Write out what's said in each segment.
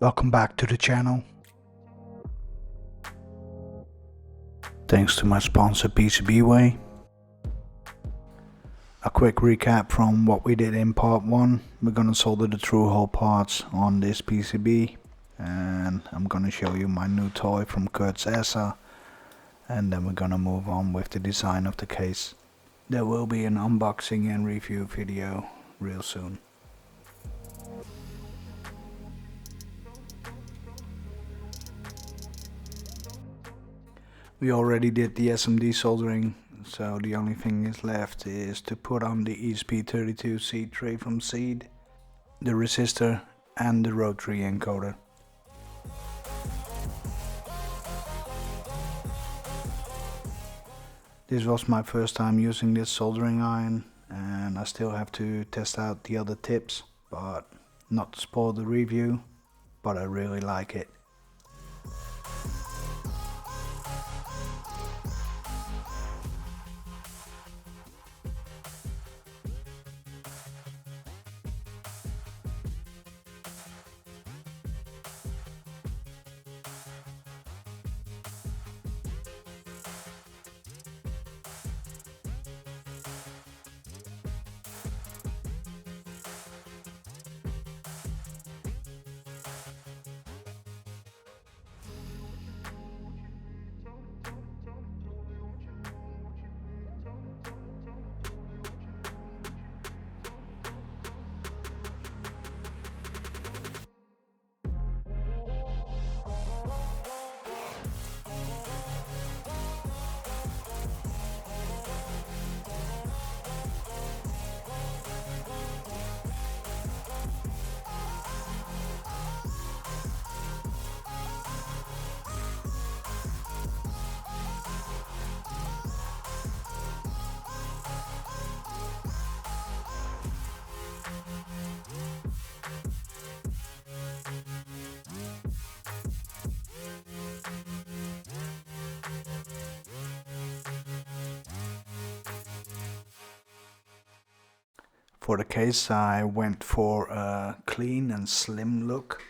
Welcome back to the channel. Thanks to my sponsor PCBWay. A quick recap from what we did in part 1. We're gonna solder the through hole parts on this PCB, and I'm gonna show you my new toy from kurtz-ersa, and then we're gonna move on with the design of the case. There will be an unboxing and review video real soon. We already did the SMD soldering, so the only thing is left is to put on the ESP32 seed tray from Seed, the resistor and the rotary encoder. This was my first time using this soldering iron, and I still have to test out the other tips, but not to spoil the review, but I really like it. For the case, I went for a clean and slim look.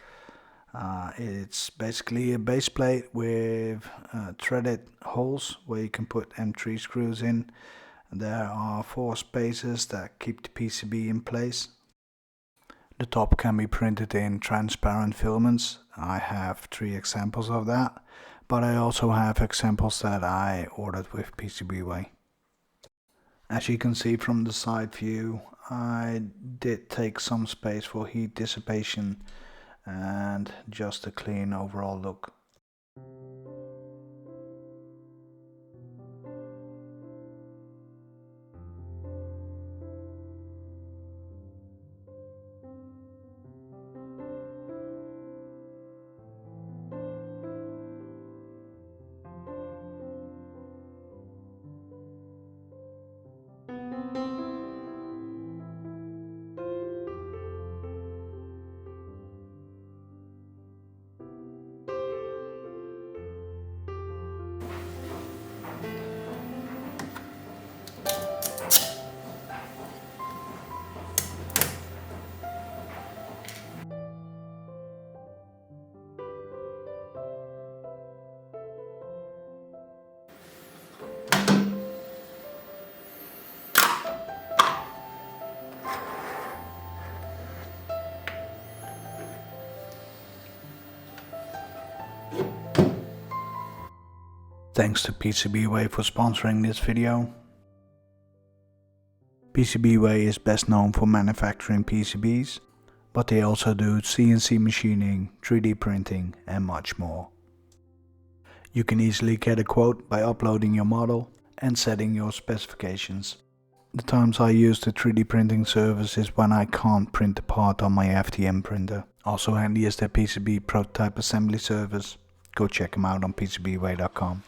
It's basically a base plate with threaded holes where you can put M3 screws in. There are 4 spaces that keep the PCB in place. The top can be printed in transparent filaments. I have 3 examples of that, but I also have examples that I ordered with PCBWay. As you can see from the side view, I did take some space for heat dissipation and just a clean overall look. Thanks to PCBWay for sponsoring this video. PCBWay is best known for manufacturing PCBs, but they also do CNC machining, 3D printing and much more. You can easily get a quote by uploading your model and setting your specifications. The times I use the 3D printing service is when I can't print the part on my FDM printer. Also handy is their PCB prototype assembly service. Go check them out on PCBWay.com.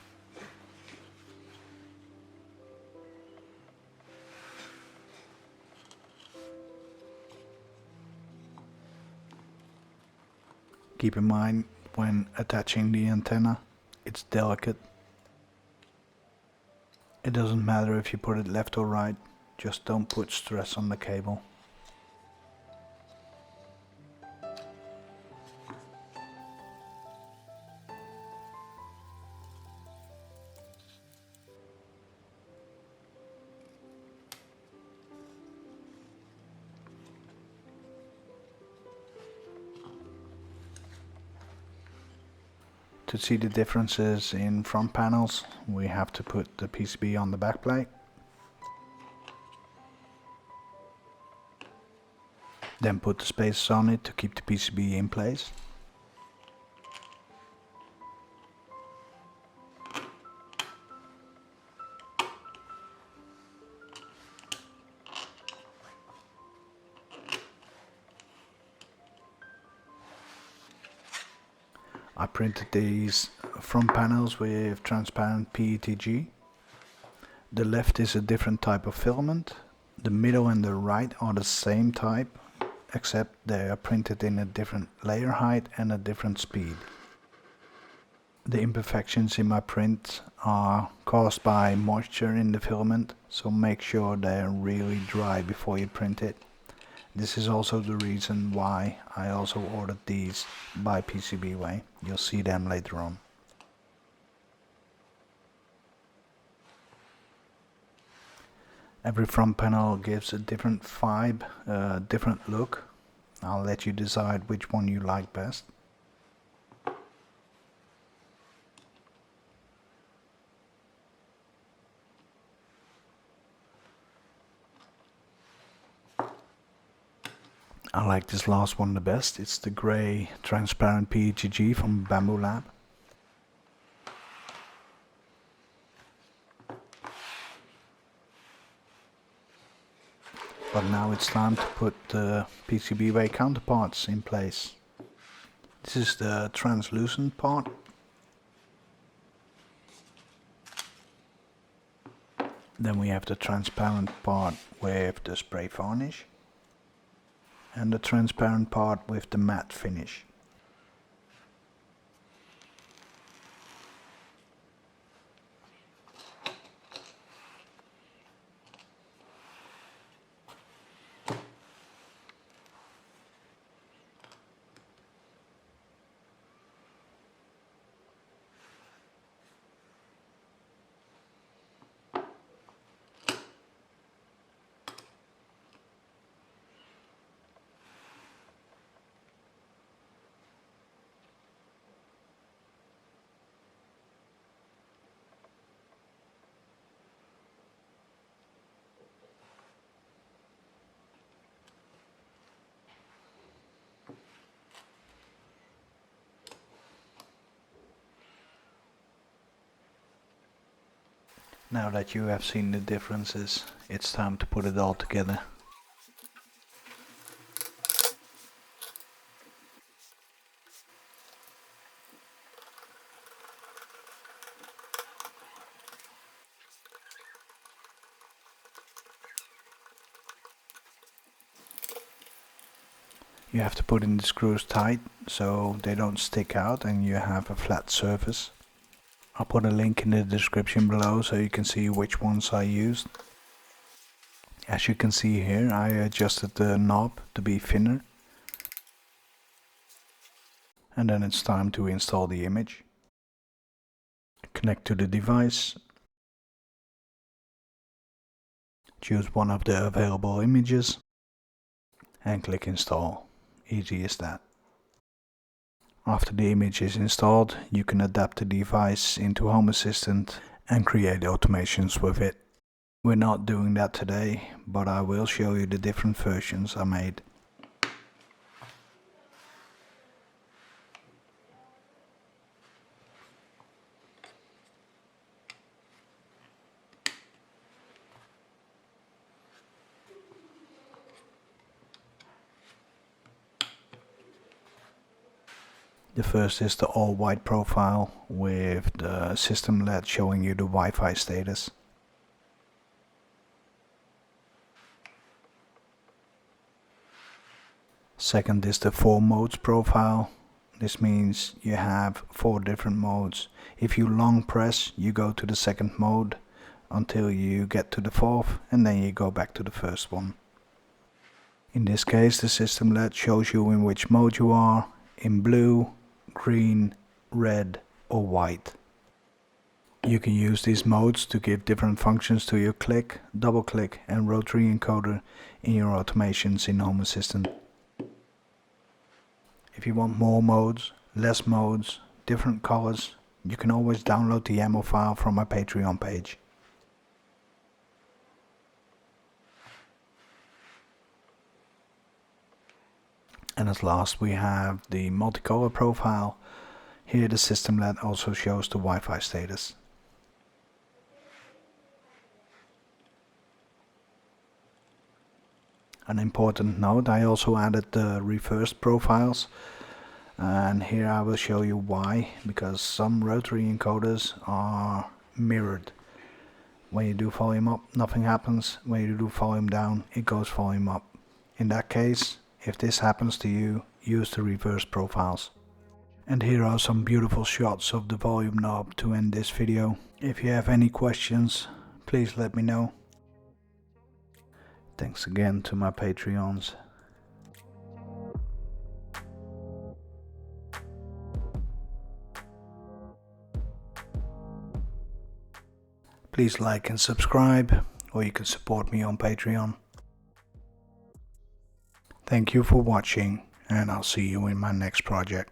Keep in mind when attaching the antenna, it's delicate. It doesn't matter if you put it left or right, just don't put stress on the cable. To see the differences in front panels, we have to put the PCB on the back plate. Then put the spacers on it to keep the PCB in place. I printed these front panels with transparent PETG. The left is a different type of filament. The middle and the right are the same type, except they are printed in a different layer height and a different speed. The imperfections in my print are caused by moisture in the filament, so make sure they are really dry before you print it. This is also the reason why I also ordered these by PCBWay. You'll see them later on. Every front panel gives a different vibe, a different look. I'll let you decide which one you like best. I like this last one the best. It's the grey transparent PETG from Bamboo Lab. But now it's time to put the PCBWay counterparts in place. This is the translucent part. Then we have the transparent part with the spray varnish. And the transparent part with the matte finish. Now that you have seen the differences, it's time to put it all together. You have to put in the screws tight so they don't stick out and you have a flat surface. I'll put a link in the description below so you can see which ones I used. As you can see here, I adjusted the knob to be thinner. And then it's time to install the image. Connect to the device. Choose one of the available images. And click install. Easy as that. After the image is installed, you can adapt the device into Home Assistant and create automations with it. We're not doing that today, but I will show you the different versions I made. The first is the all-white profile with the system LED showing you the Wi-Fi status. Second is the 4 modes profile. This means you have 4 different modes. If you long press, you go to the second mode until you get to the 4th, and then you go back to the first one. In this case, the system LED shows you in which mode you are, in blue, green, red or white. You can use these modes to give different functions to your click, double click and rotary encoder in your automations in Home Assistant. If you want more modes, less modes, different colors, you can always download the ammo file from my Patreon page. And as last we have the multicolor profile. Here the system LED also shows the Wi-Fi status. An important note, I also added the reverse profiles, and here I will show you why, because some rotary encoders are mirrored. When you do volume up, nothing happens. When you do volume down, it goes volume up. In that case, if this happens to you, use the reverse profiles. And here are some beautiful shots of the volume knob to end this video. If you have any questions, please let me know. Thanks again to my Patreons. Please like and subscribe, or you can support me on Patreon. Thank you for watching, and I'll see you in my next project.